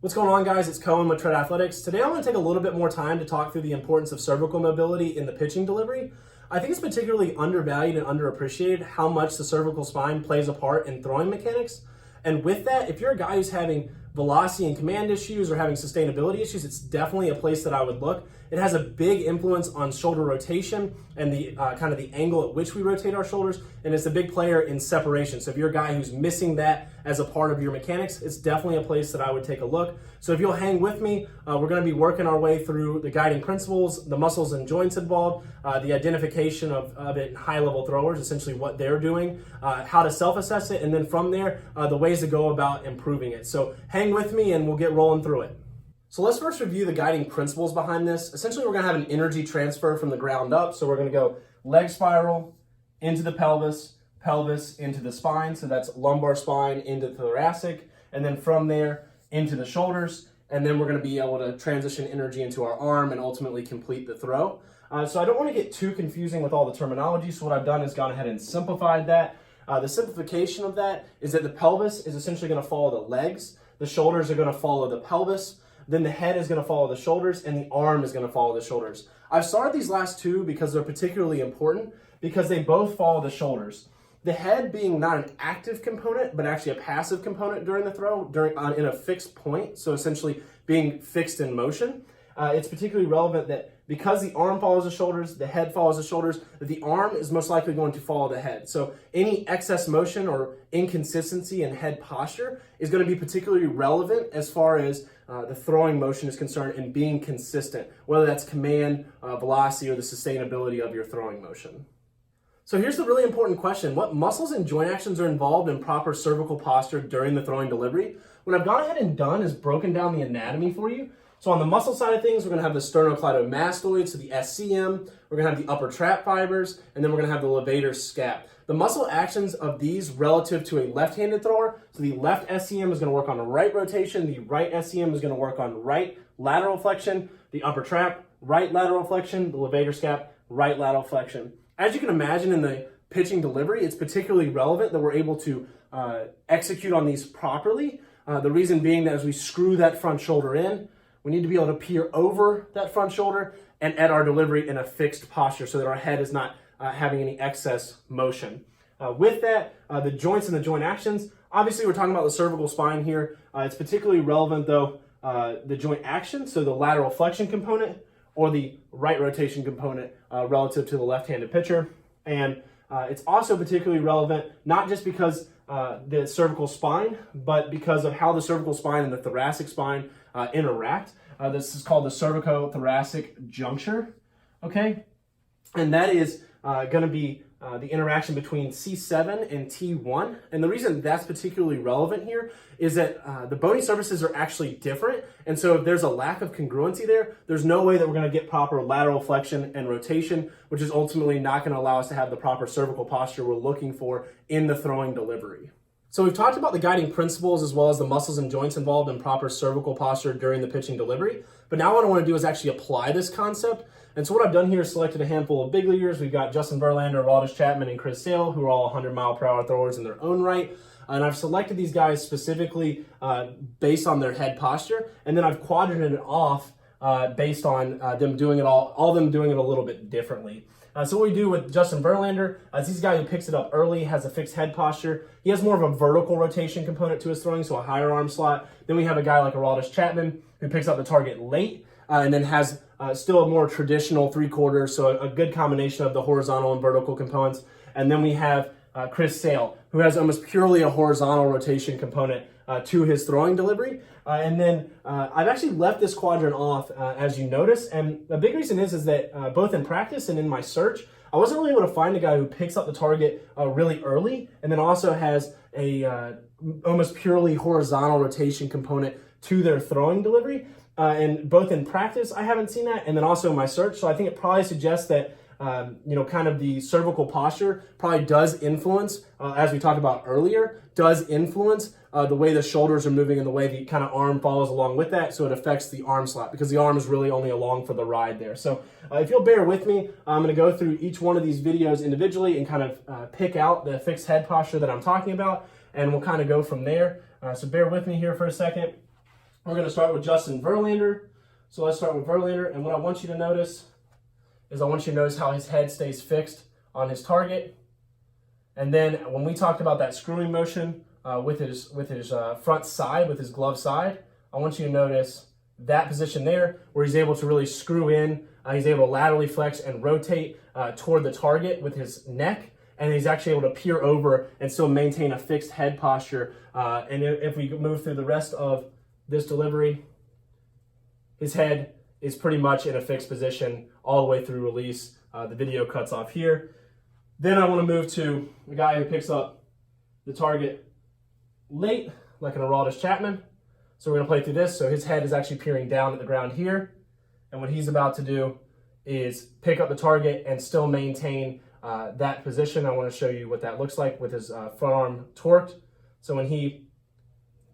What's going on, guys? It's Cohen with Tread Athletics. Today I'm going to take a little bit more time to talk through the importance of cervical mobility in the pitching delivery. I think it's particularly undervalued and underappreciated how much the cervical spine plays a part in throwing mechanics. And with that, if you're a guy who's having velocity and command issues or having sustainability issues, it's definitely a place that I would look. It has a big influence on shoulder rotation and the kind of the angle at which we rotate our shoulders, and it's a big player in separation. So if you're a guy who's missing that as a part of your mechanics, it's definitely a place that I would take a look. So if you'll hang with me, we're going to be working our way through the guiding principles, the muscles and joints involved, the identification of it in high-level throwers, essentially what they're doing, how to self-assess it, and then from there, the ways to go about improving it. So hang with me and we'll get rolling through it. So let's first review the guiding principles behind this. Essentially, we're going to have an energy transfer from the ground up. So we're going to go leg spiral into the pelvis, pelvis into the spine. So that's lumbar spine into thoracic. And then from there into the shoulders. And then we're going to be able to transition energy into our arm and ultimately complete the throw. So I don't want to get too confusing with all the terminology. So what I've done is gone ahead and simplified that. The simplification of that is that the pelvis is essentially going to follow the legs. The shoulders are going to follow the pelvis. Then the head is going to follow the shoulders, and the arm is going to follow the shoulders. I've started these last two because they're particularly important because they both follow the shoulders. The head being not an active component, but actually a passive component during the throw, in a fixed point, so essentially being fixed in motion. It's particularly relevant that because the arm follows the shoulders, the head follows the shoulders, that the arm is most likely going to follow the head. So any excess motion or inconsistency in head posture is going to be particularly relevant as far as the throwing motion is concerned and being consistent, whether that's command, velocity, or the sustainability of your throwing motion. So here's the really important question. What muscles and joint actions are involved in proper cervical posture during the throwing delivery? What I've gone ahead and done is broken down the anatomy for you. So on the muscle side of things, we're going to have the sternocleidomastoid, so the SCM. We're going to have the upper trap fibers, and then we're going to have the levator scap. The muscle actions of these relative to a left-handed thrower, so the left SCM is going to work on right rotation, the right SCM is going to work on right lateral flexion, the upper trap, right lateral flexion, the levator scap, right lateral flexion. As you can imagine in the pitching delivery, it's particularly relevant that we're able to execute on these properly. The reason being that as we screw that front shoulder in, we need to be able to peer over that front shoulder and at our delivery in a fixed posture so that our head is not having any excess motion. With that, the joints and the joint actions, obviously we're talking about the cervical spine here. It's particularly relevant though, the joint action, so the lateral flexion component or the right rotation component relative to the left-handed pitcher. And it's also particularly relevant, not just because the cervical spine, but because of how the cervical spine and the thoracic spine interact. This is called the cervico-thoracic juncture, okay? And that is going to be the interaction between C7 and T1. And the reason that's particularly relevant here is that the bony surfaces are actually different. And so if there's a lack of congruency there, there's no way that we're going to get proper lateral flexion and rotation, which is ultimately not going to allow us to have the proper cervical posture we're looking for in the throwing delivery. So we've talked about the guiding principles as well as the muscles and joints involved in proper cervical posture during the pitching delivery. But now what I want to do is actually apply this concept. And so what I've done here is selected a handful of big leaguers. We've got Justin Verlander, Aroldis Chapman, and Chris Sale, who are all 100-mile-per-hour throwers in their own right. And I've selected these guys specifically based on their head posture. And then I've quadrated it off based on them doing it all of them doing it a little bit differently. So what we do with Justin Verlander is he's a guy who picks it up early, has a fixed head posture. He has more of a vertical rotation component to his throwing, so a higher arm slot. Then we have a guy like Aroldis Chapman who picks up the target late and then has still a more traditional three-quarters, so a good combination of the horizontal and vertical components. And then we have Chris Sale, who has almost purely a horizontal rotation component to his throwing delivery. And then I've actually left this quadrant off, as you notice. And the big reason is that both in practice and in my search, I wasn't really able to find a guy who picks up the target really early and then also has a almost purely horizontal rotation component to their throwing delivery. And both in practice, I haven't seen that, and then also in my search. So I think it probably suggests that kind of the cervical posture probably does influence, as we talked about earlier, does influence the way the shoulders are moving and the way the kind of arm follows along with that. So it affects the arm slot because the arm is really only along for the ride there. So if you'll bear with me, I'm going to go through each one of these videos individually and kind of pick out the fixed head posture that I'm talking about, and we'll kind of go from there. So bear with me here for a second. We're going to start with Justin Verlander. So let's start with Verlander, and what I want you to notice is I want you to notice how his head stays fixed on his target. And then when we talked about that screwing motion with his front side, with his glove side, I want you to notice that position there where he's able to really screw in. He's able to laterally flex and rotate toward the target with his neck, and he's actually able to peer over and still maintain a fixed head posture. And if we move through the rest of this delivery, his head is pretty much in a fixed position all the way through release. The video cuts off here. Then I want to move to the guy who picks up the target late, like an Aroldis Chapman. So we're going to play through this. So his head is actually peering down at the ground here. And what he's about to do is pick up the target and still maintain that position. I want to show you what that looks like with his front arm torqued. So when he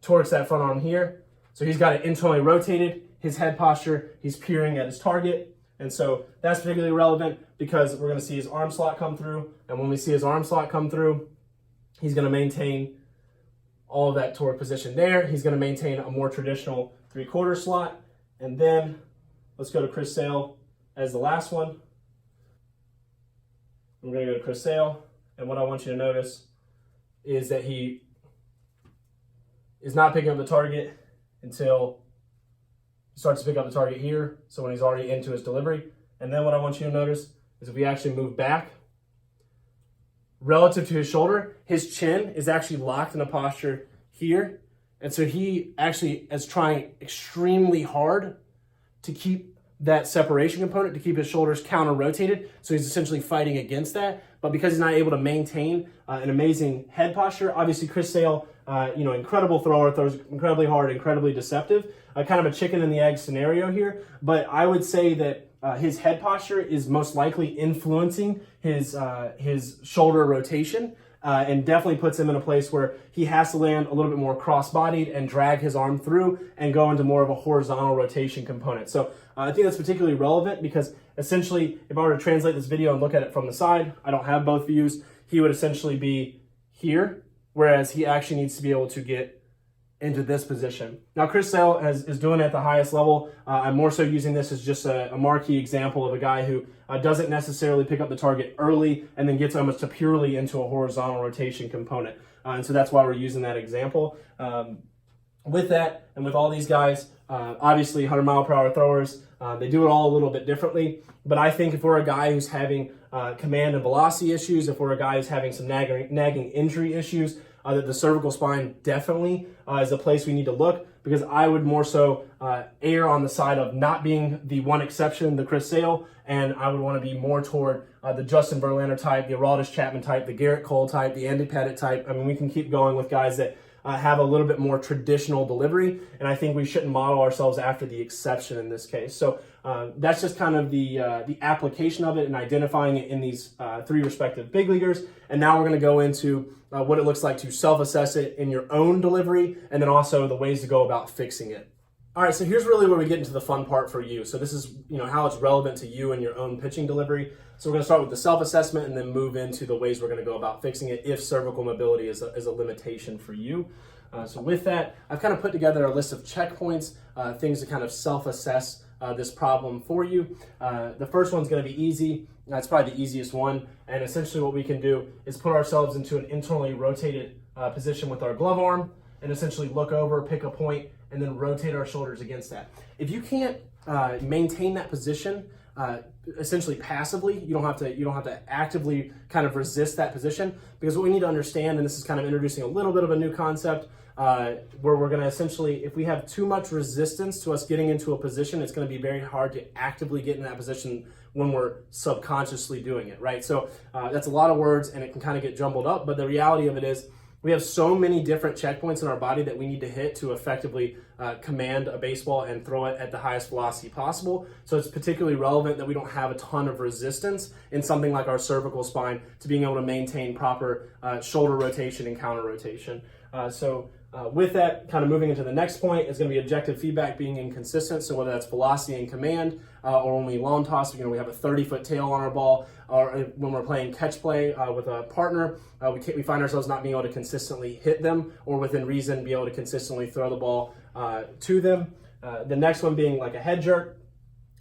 torques that front arm here, so he's got it internally rotated, his head posture, he's peering at his target. And so that's particularly relevant because we're going to see his arm slot come through. And when we see his arm slot come through, he's going to maintain all of that torque position there. He's going to maintain a more traditional 3/4 slot. And then let's go to Chris Sale as the last one. We're going to go to Chris Sale. And what I want you to notice is that he is not picking up the target until starts to pick up the target here, so when he's already into his delivery. And then what I want you to notice is if we actually move back, relative to his shoulder, his chin is actually locked in a posture here. And so he actually is trying extremely hard to keep that separation component, to keep his shoulders counter-rotated. So he's essentially fighting against that. But because he's not able to maintain an amazing head posture, obviously Chris Sale, incredible thrower, throws incredibly hard, incredibly deceptive. Kind of a chicken and the egg scenario here. But I would say that his head posture is most likely influencing his shoulder rotation. And definitely puts him in a place where he has to land a little bit more cross-bodied and drag his arm through and go into more of a horizontal rotation component. So I think that's particularly relevant because essentially, if I were to translate this video and look at it from the side, I don't have both views, he would essentially be here, whereas he actually needs to be able to get into this position. Now, Chris Sale is doing it at the highest level. I'm more so using this as just a marquee example of a guy who doesn't necessarily pick up the target early and then gets almost purely into a horizontal rotation component. And so that's why we're using that example. With that, and with all these guys, obviously 100-mile-per-hour throwers, they do it all a little bit differently. But I think if we're a guy who's having command and velocity issues, if we're a guy who's having some nagging injury issues, that the cervical spine definitely is a place we need to look, because I would more so err on the side of not being the one exception, the Chris Sale, and I would want to be more toward the Justin Verlander type, the Aroldis Chapman type, the Garrett Cole type, the Andy Pettitte type. I mean, we can keep going with guys that have a little bit more traditional delivery, and I think we shouldn't model ourselves after the exception in this case. So that's just kind of the application of it and identifying it in these three respective big leaguers. And now we're going to go into what it looks like to self-assess it in your own delivery, and then also the ways to go about fixing it. All right, so here's really where we get into the fun part for you. So this is how it's relevant to you and your own pitching delivery. So we're going to start with the self-assessment and then move into the ways we're going to go about fixing it if cervical mobility is a limitation for you. So with that, I've kind of put together a list of checkpoints, things to kind of self-assess this problem for you. The first one's going to be easy. That's probably the easiest one. And essentially what we can do is put ourselves into an internally rotated position with our glove arm and essentially look over, pick a point, and then rotate our shoulders against that. If you can't maintain that position essentially passively, you don't have to actively kind of resist that position, because what we need to understand, and this is kind of introducing a little bit of a new concept, where we're going to essentially, if we have too much resistance to us getting into a position, it's going to be very hard to actively get in that position when we're subconsciously doing it, right? So that's a lot of words and it can kind of get jumbled up, but the reality of it is we have so many different checkpoints in our body that we need to hit to effectively command a baseball and throw it at the highest velocity possible. So it's particularly relevant that we don't have a ton of resistance in something like our cervical spine to being able to maintain proper shoulder rotation and counter rotation. With that, kind of moving into the next point, is going to be objective feedback being inconsistent. So whether that's velocity and command, or when we lawn toss, we have a 30-foot tail on our ball, or when we're playing catch play with a partner, we find ourselves not being able to consistently hit them, or within reason be able to consistently throw the ball to them. The next one being like a head jerk.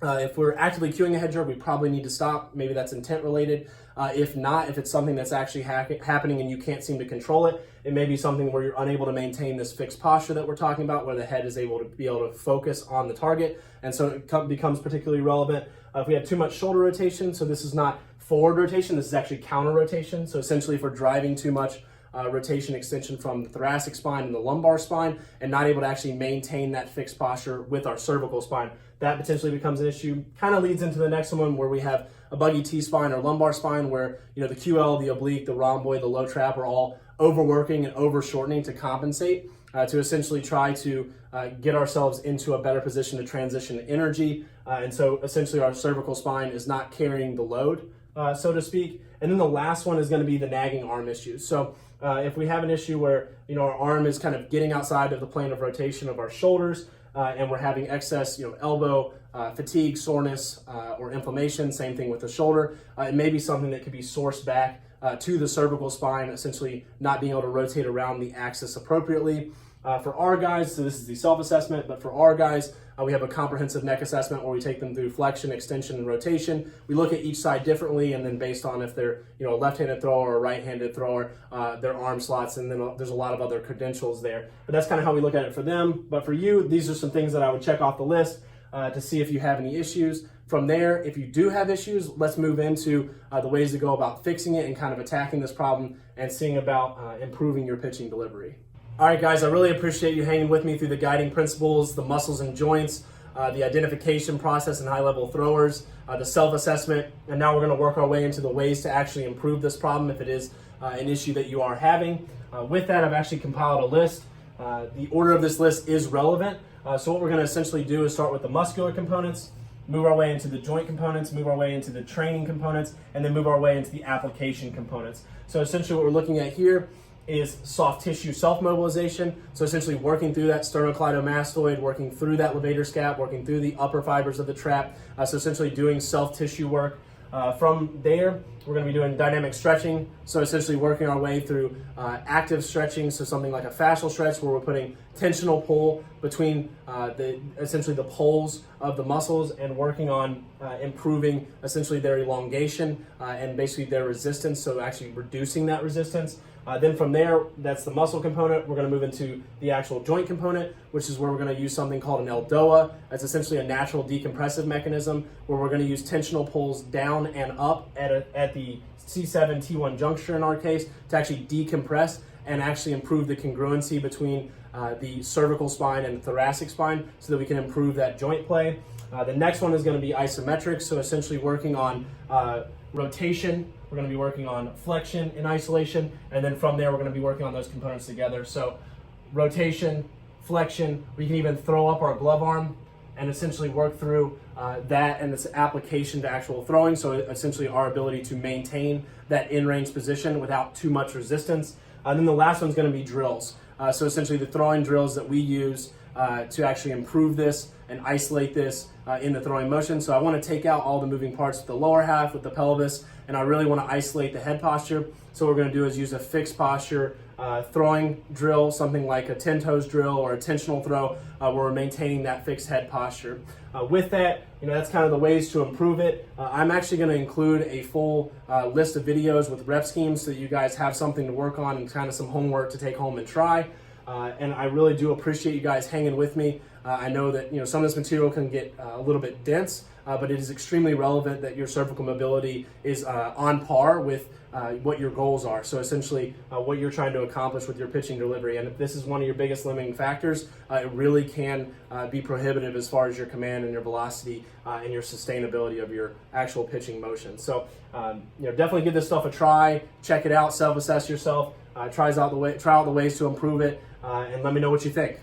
If we're actively cueing a head jerk, we probably need to stop. Maybe that's intent related. If not, if it's something that's actually happening and you can't seem to control it, it may be something where you're unable to maintain this fixed posture that we're talking about, where the head is able to focus on the target, and so it becomes particularly relevant. If we have too much shoulder rotation, so this is not forward rotation, this is actually counter rotation. So essentially, if we're driving too much rotation extension from the thoracic spine and the lumbar spine and not able to actually maintain that fixed posture with our cervical spine, that potentially becomes an issue. Kind of leads into the next one where we have a buggy T-spine or lumbar spine where, you know, the QL, the oblique, the rhomboid, the low trap are all overworking and over shortening to compensate to essentially try to get ourselves into a better position to transition energy. And so essentially our cervical spine is not carrying the load, so to speak. And then the last one is going to be the nagging arm issues. So if we have an issue where, you know, our arm is kind of getting outside of the plane of rotation of our shoulders, and we're having excess, you know, elbow fatigue, soreness, or inflammation, same thing with the shoulder, it may be something that could be sourced back to the cervical spine, essentially not being able to rotate around the axis appropriately. For our guys, so this is the self-assessment, but for our guys, we have a comprehensive neck assessment where we take them through flexion, extension, and rotation. We look at each side differently, and then based on if they're, you know, a left-handed thrower or a right-handed thrower, their arm slots, and then there's a lot of other credentials there. But that's kind of how we look at it for them. But for you, these are some things that I would check off the list to see if you have any issues. From there, if you do have issues, let's move into the ways to go about fixing it and kind of attacking this problem and seeing about improving your pitching delivery. All right, guys, I really appreciate you hanging with me through the guiding principles, the muscles and joints, the identification process and high-level throwers, the self-assessment, and now we're going to work our way into the ways to actually improve this problem if it is an issue that you are having. With that, I've actually compiled a list. The order of this list is relevant. So what we're going to essentially do is start with the muscular components, move our way into the joint components, move our way into the training components, and then move our way into the application components. So essentially what we're looking at here is soft tissue self-mobilization. So essentially working through that sternocleidomastoid, working through that levator scap, working through the upper fibers of the trap. So essentially doing self-tissue work. From there, we're going to be doing dynamic stretching. So essentially working our way through active stretching. So something like a fascial stretch where we're putting tensional pull between essentially the poles of the muscles and working on improving essentially their elongation and basically their resistance. So actually reducing that resistance. Then from there, that's the muscle component. We're going to move into the actual joint component, which is where we're going to use something called an LDOA. It's essentially a natural decompressive mechanism where we're going to use tensional pulls down and up at the C7, T1 juncture in our case to actually decompress and actually improve the congruency between the cervical spine and the thoracic spine so that we can improve that joint play. The next one is going to be isometrics, so essentially working on rotation. We're going to be working on flexion in isolation, and then from there we're going to be working on those components together. So rotation, flexion, we can even throw up our glove arm and essentially work through that and its application to actual throwing. So essentially our ability to maintain that in-range position without too much resistance. And then the last one's going to be drills. So essentially the throwing drills that we use to actually improve this and isolate this in the throwing motion. So I want to take out all the moving parts with the lower half, with the pelvis, and I really want to isolate the head posture. So what we're going to do is use a fixed posture throwing drill, something like a 10 toes drill or a tensional throw, where we're maintaining that fixed head posture. With that, that's kind of the ways to improve it. I'm actually going to include a full list of videos with rep schemes so that you guys have something to work on and kind of some homework to take home and try. And I really do appreciate you guys hanging with me. I know that some of this material can get a little bit dense, but it is extremely relevant that your cervical mobility is on par with what your goals are. So essentially what you're trying to accomplish with your pitching delivery. And if this is one of your biggest limiting factors, it really can be prohibitive as far as your command and your velocity and your sustainability of your actual pitching motion. So definitely give this stuff a try, check it out, self-assess yourself, try out the ways to improve it, and let me know what you think.